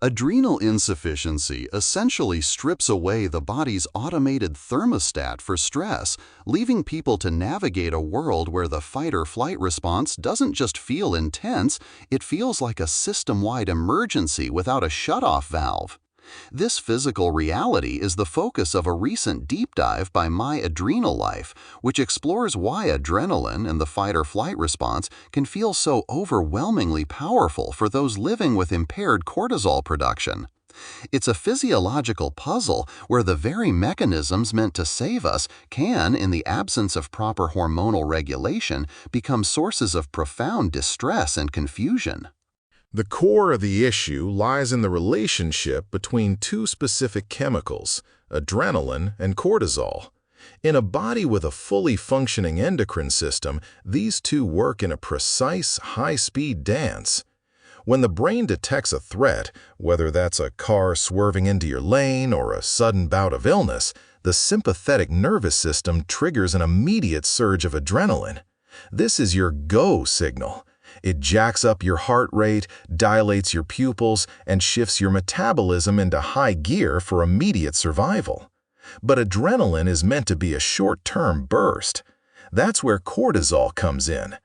Adrenal insufficiency essentially strips away the body's automated thermostat for stress, leaving people to navigate a world where the fight-or-flight response doesn't just feel intense, it feels like a system-wide emergency without a shut-off valve. This physical reality is the focus of a recent deep dive by My Adrenal Life, which explores why adrenaline and the fight-or-flight response can feel so overwhelmingly powerful for those living with impaired cortisol production. It's a physiological puzzle where the very mechanisms meant to save us can, in the absence of proper hormonal regulation, become sources of profound distress and confusion. The core of the issue lies in the relationship between two specific chemicals, adrenaline and cortisol. In a body with a fully functioning endocrine system, these two work in a precise, high-speed dance. When the brain detects a threat, whether that's a car swerving into your lane or a sudden bout of illness, the sympathetic nervous system triggers an immediate surge of adrenaline. This is your go signal. It jacks up your heart rate, dilates your pupils, and shifts your metabolism into high gear for immediate survival. But adrenaline is meant to be a short-term burst. That's where cortisol comes in.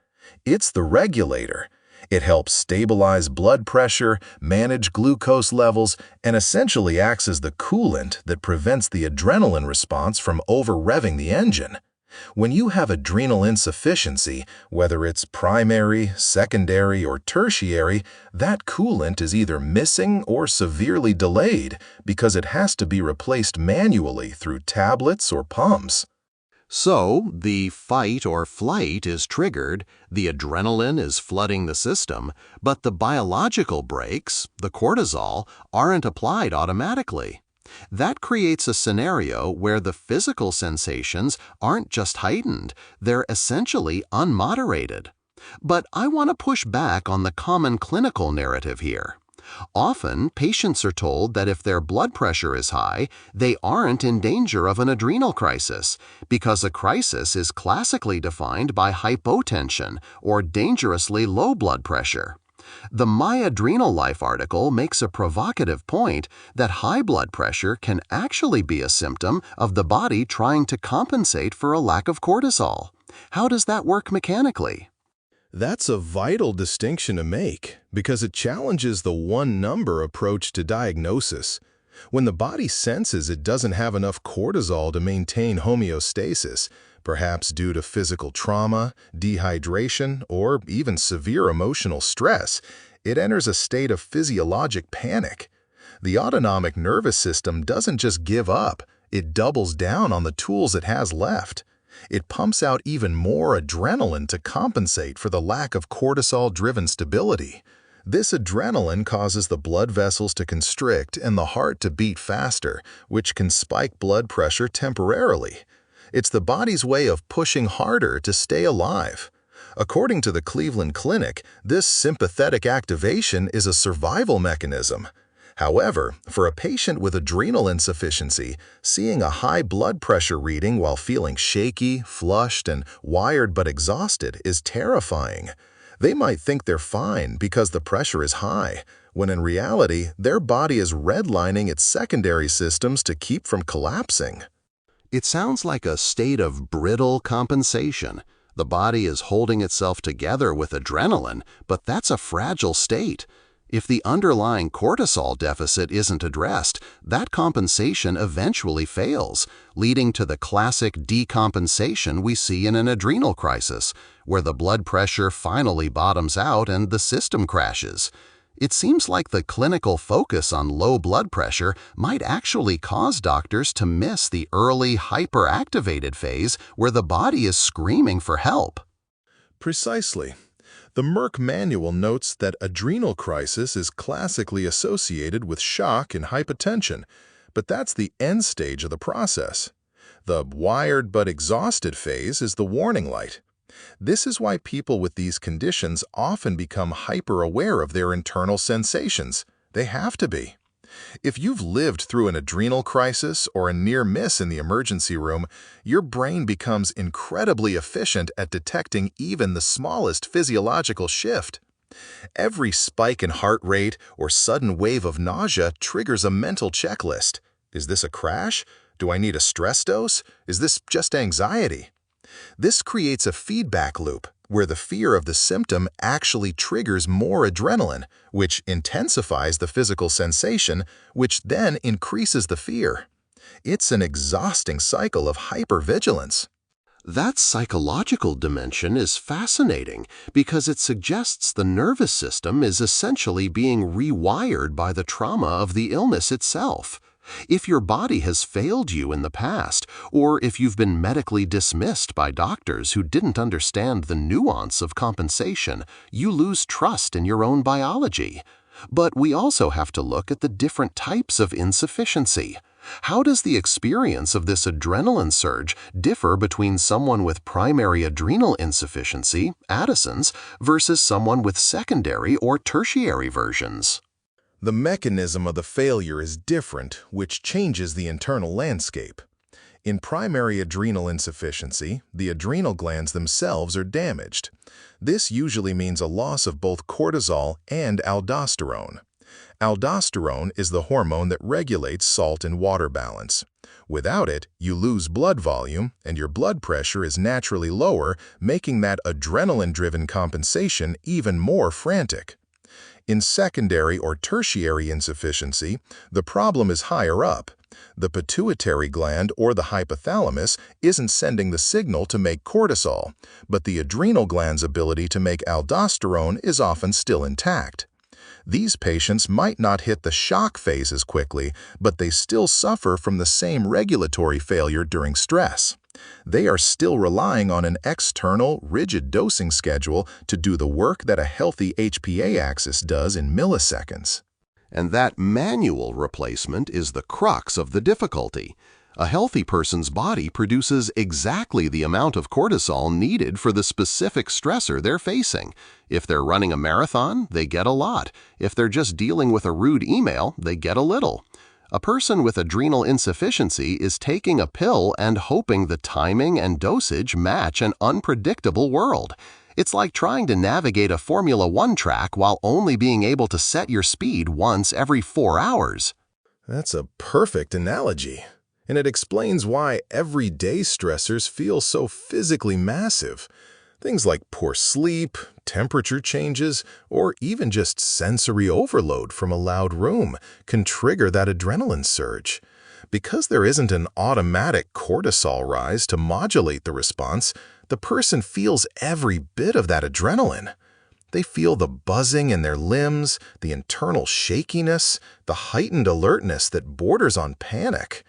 It's the regulator. It helps stabilize blood pressure, manage glucose levels, and essentially acts as the coolant that prevents the adrenaline response from over-revving the engine. When you have adrenal insufficiency, whether it's primary, secondary, or tertiary, that coolant is either missing or severely delayed because it has to be replaced manually through tablets or pumps. So, the fight or flight is triggered, the adrenaline is flooding the system, but the biological brakes, the cortisol, aren't applied automatically. That creates a scenario where the physical sensations aren't just heightened, they're essentially unmoderated. But I want to push back on the common clinical narrative here. Often, patients are told that if their blood pressure is high, they aren't in danger of an adrenal crisis, because a crisis is classically defined by hypotension or dangerously low blood pressure. The My Adrenal Life article makes a provocative point that high blood pressure can actually be a symptom of the body trying to compensate for a lack of cortisol. How does that work mechanically? That's a vital distinction to make because it challenges the one-number approach to diagnosis. When the body senses it doesn't have enough cortisol to maintain homeostasis, perhaps due to physical trauma, dehydration, or even severe emotional stress, it enters a state of physiologic panic. The autonomic nervous system doesn't just give up, it doubles down on the tools it has left. It pumps out even more adrenaline to compensate for the lack of cortisol-driven stability. This adrenaline causes the blood vessels to constrict and the heart to beat faster, which can spike blood pressure temporarily. It's the body's way of pushing harder to stay alive. According to the Cleveland Clinic, this sympathetic activation is a survival mechanism. However, for a patient with adrenal insufficiency, seeing a high blood pressure reading while feeling shaky, flushed, and wired but exhausted is terrifying. They might think they're fine because the pressure is high, when in reality, their body is redlining its secondary systems to keep from collapsing. It sounds like a state of brittle compensation. The body is holding itself together with adrenaline, but that's a fragile state. If the underlying cortisol deficit isn't addressed, that compensation eventually fails, leading to the classic decompensation we see in an adrenal crisis, where the blood pressure finally bottoms out and the system crashes. It seems like the clinical focus on low blood pressure might actually cause doctors to miss the early hyperactivated phase where the body is screaming for help. Precisely. The Merck manual notes that adrenal crisis is classically associated with shock and hypotension, but that's the end stage of the process. The wired but exhausted phase is the warning light. This is why people with these conditions often become hyper-aware of their internal sensations. They have to be. If you've lived through an adrenal crisis or a near miss in the emergency room, your brain becomes incredibly efficient at detecting even the smallest physiological shift. Every spike in heart rate or sudden wave of nausea triggers a mental checklist. Is this a crash? Do I need a stress dose? Is this just anxiety? This creates a feedback loop where the fear of the symptom actually triggers more adrenaline, which intensifies the physical sensation, which then increases the fear. It's an exhausting cycle of hypervigilance. That psychological dimension is fascinating because it suggests the nervous system is essentially being rewired by the trauma of the illness itself. If your body has failed you in the past, or if you've been medically dismissed by doctors who didn't understand the nuance of compensation, you lose trust in your own biology. But we also have to look at the different types of insufficiency. How does the experience of this adrenaline surge differ between someone with primary adrenal insufficiency, Addison's, versus someone with secondary or tertiary versions? The mechanism of the failure is different, which changes the internal landscape. In primary adrenal insufficiency, the adrenal glands themselves are damaged. This usually means a loss of both cortisol and aldosterone. Aldosterone is the hormone that regulates salt and water balance. Without it, you lose blood volume, and your blood pressure is naturally lower, making that adrenaline-driven compensation even more frantic. In secondary or tertiary insufficiency, the problem is higher up. The pituitary gland or the hypothalamus isn't sending the signal to make cortisol, but the adrenal gland's ability to make aldosterone is often still intact. These patients might not hit the shock phase as quickly, but they still suffer from the same regulatory failure during stress. They are still relying on an external, rigid dosing schedule to do the work that a healthy HPA axis does in milliseconds. And that manual replacement is the crux of the difficulty. A healthy person's body produces exactly the amount of cortisol needed for the specific stressor they're facing. If they're running a marathon, they get a lot. If they're just dealing with a rude email, they get a little. A person with adrenal insufficiency is taking a pill and hoping the timing and dosage match an unpredictable world. It's like trying to navigate a Formula One track while only being able to set your speed once every 4 hours. That's a perfect analogy, and it explains why everyday stressors feel so physically massive. Things like poor sleep, temperature changes, or even just sensory overload from a loud room can trigger that adrenaline surge. Because there isn't an automatic cortisol rise to modulate the response, the person feels every bit of that adrenaline. They feel the buzzing in their limbs, the internal shakiness, the heightened alertness that borders on panic.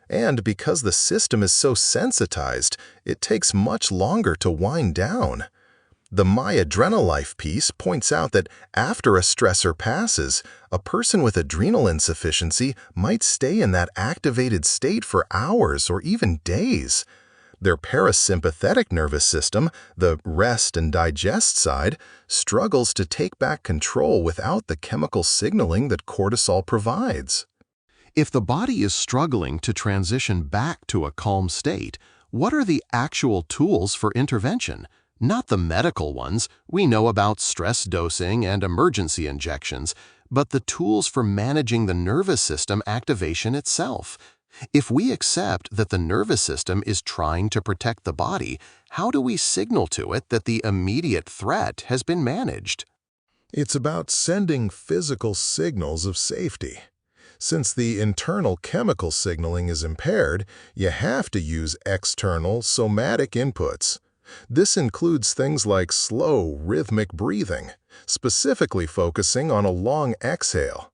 And because the system is so sensitized, it takes much longer to wind down. The My Adrenal Life piece points out that after a stressor passes, a person with adrenal insufficiency might stay in that activated state for hours or even days. Their parasympathetic nervous system, the rest and digest side, struggles to take back control without the chemical signaling that cortisol provides. If the body is struggling to transition back to a calm state, what are the actual tools for intervention? Not the medical ones. We know about stress dosing and emergency injections, but the tools for managing the nervous system activation itself. If we accept that the nervous system is trying to protect the body, how do we signal to it that the immediate threat has been managed? It's about sending physical signals of safety. Since the internal chemical signaling is impaired, you have to use external somatic inputs. This includes things like slow, rhythmic breathing, specifically focusing on a long exhale.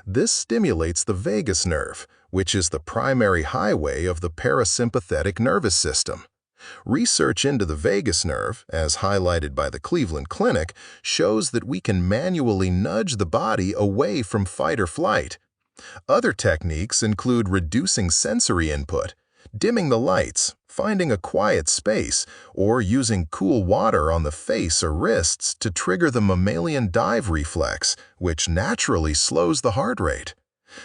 This stimulates the vagus nerve, which is the primary highway of the parasympathetic nervous system. Research into the vagus nerve, as highlighted by the Cleveland Clinic, shows that we can manually nudge the body away from fight or flight. Other techniques include reducing sensory input, dimming the lights, finding a quiet space, or using cool water on the face or wrists to trigger the mammalian dive reflex, which naturally slows the heart rate.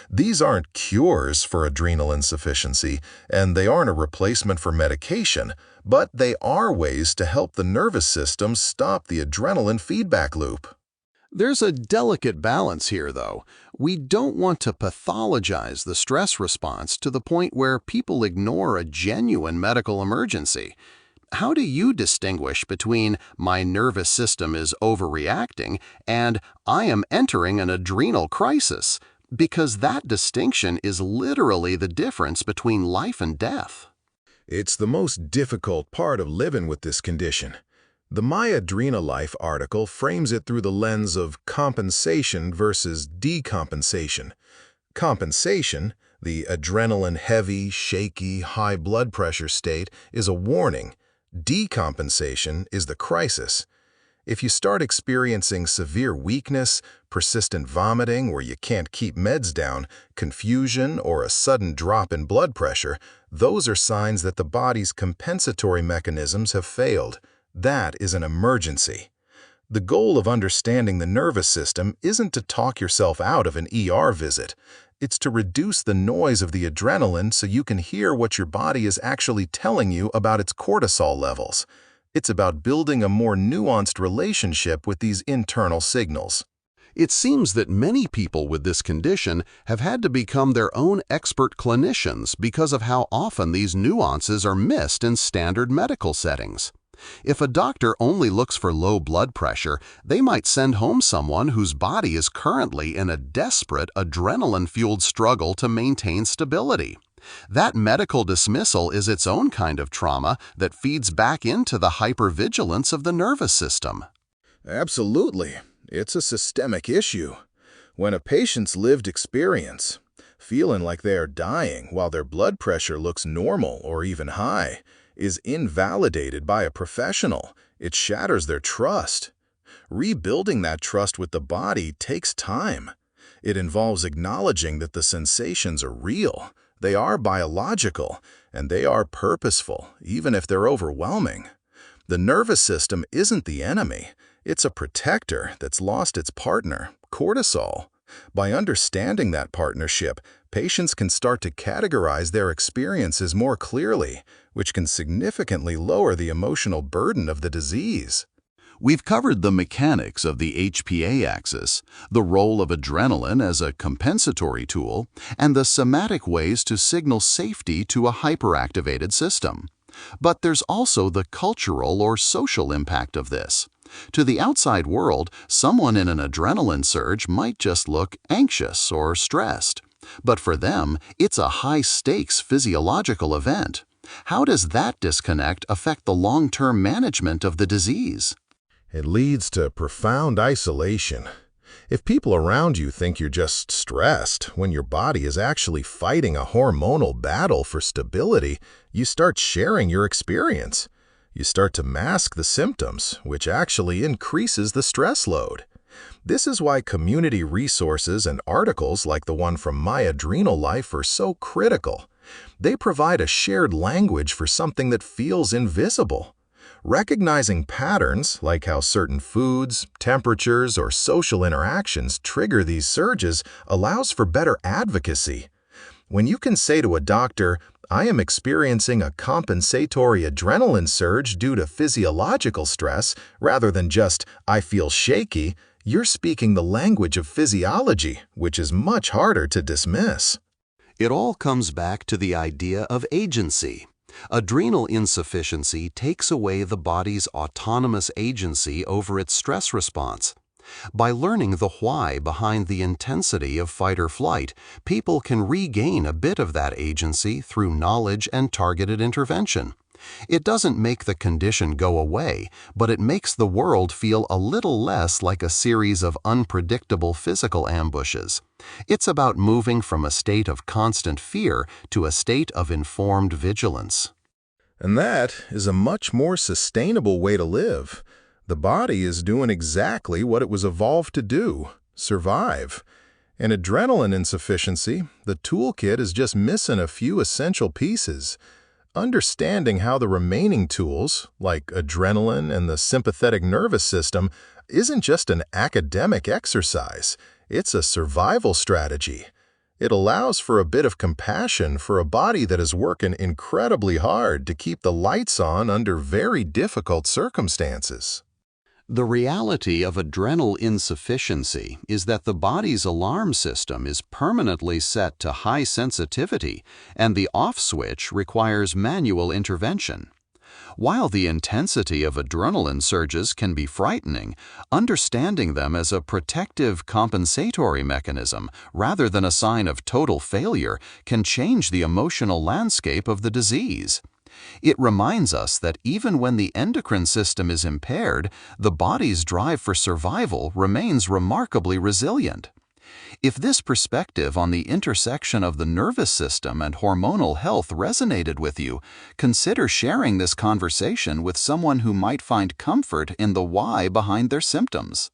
These aren't cures for adrenal insufficiency, and they aren't a replacement for medication, but they are ways to help the nervous system stop the adrenaline feedback loop. There's a delicate balance here, though. We don't want to pathologize the stress response to the point where people ignore a genuine medical emergency. How do you distinguish between "my nervous system is overreacting" and "I am entering an adrenal crisis"? Because that distinction is literally the difference between life and death. It's the most difficult part of living with this condition. The My Adrenal Life article frames it through the lens of compensation versus decompensation. Compensation, the adrenaline-heavy, shaky, high blood pressure state, is a warning. Decompensation is the crisis. If you start experiencing severe weakness, persistent vomiting where you can't keep meds down, confusion, or a sudden drop in blood pressure, those are signs that the body's compensatory mechanisms have failed. That is an emergency. The goal of understanding the nervous system isn't to talk yourself out of an ER visit. It's to reduce the noise of the adrenaline so you can hear what your body is actually telling you about its cortisol levels. It's about building a more nuanced relationship with these internal signals. It seems that many people with this condition have had to become their own expert clinicians because of how often these nuances are missed in standard medical settings. If a doctor only looks for low blood pressure, they might send home someone whose body is currently in a desperate adrenaline-fueled struggle to maintain stability. That medical dismissal is its own kind of trauma that feeds back into the hypervigilance of the nervous system. Absolutely. It's a systemic issue. When a patient's lived experience, feeling like they are dying while their blood pressure looks normal or even high, is invalidated by a professional, it shatters their trust. Rebuilding that trust with the body takes time. It involves acknowledging that the sensations are real, they are biological, and they are purposeful, even if they're overwhelming. The nervous system isn't the enemy. It's a protector that's lost its partner, cortisol. By understanding that partnership, patients can start to categorize their experiences more clearly, which can significantly lower the emotional burden of the disease. We've covered the mechanics of the HPA axis, the role of adrenaline as a compensatory tool, and the somatic ways to signal safety to a hyperactivated system. But there's also the cultural or social impact of this. To the outside world, someone in an adrenaline surge might just look anxious or stressed. But for them, it's a high-stakes physiological event. How does that disconnect affect the long-term management of the disease? It leads to profound isolation. If people around you think you're just stressed when your body is actually fighting a hormonal battle for stability, you start sharing your experience. You start to mask the symptoms, which actually increases the stress load. This is why community resources and articles like the one from My Adrenal Life are so critical. They provide a shared language for something that feels invisible. Recognizing patterns, like how certain foods, temperatures, or social interactions trigger these surges, allows for better advocacy. When you can say to a doctor, "I am experiencing a compensatory adrenaline surge due to physiological stress," rather than just, "I feel shaky," you're speaking the language of physiology, which is much harder to dismiss. It all comes back to the idea of agency. Adrenal insufficiency takes away the body's autonomous agency over its stress response. By learning the why behind the intensity of fight or flight, people can regain a bit of that agency through knowledge and targeted intervention. It doesn't make the condition go away, but it makes the world feel a little less like a series of unpredictable physical ambushes. It's about moving from a state of constant fear to a state of informed vigilance. And that is a much more sustainable way to live. The body is doing exactly what it was evolved to do: survive. In adrenaline insufficiency, the toolkit is just missing a few essential pieces. Understanding how the remaining tools, like adrenaline and the sympathetic nervous system, isn't just an academic exercise, it's a survival strategy. It allows for a bit of compassion for a body that is working incredibly hard to keep the lights on under very difficult circumstances. The reality of adrenal insufficiency is that the body's alarm system is permanently set to high sensitivity, and the off switch requires manual intervention. While the intensity of adrenaline surges can be frightening, understanding them as a protective compensatory mechanism rather than a sign of total failure can change the emotional landscape of the disease. It reminds us that even when the endocrine system is impaired, the body's drive for survival remains remarkably resilient. If this perspective on the intersection of the nervous system and hormonal health resonated with you, consider sharing this conversation with someone who might find comfort in the why behind their symptoms.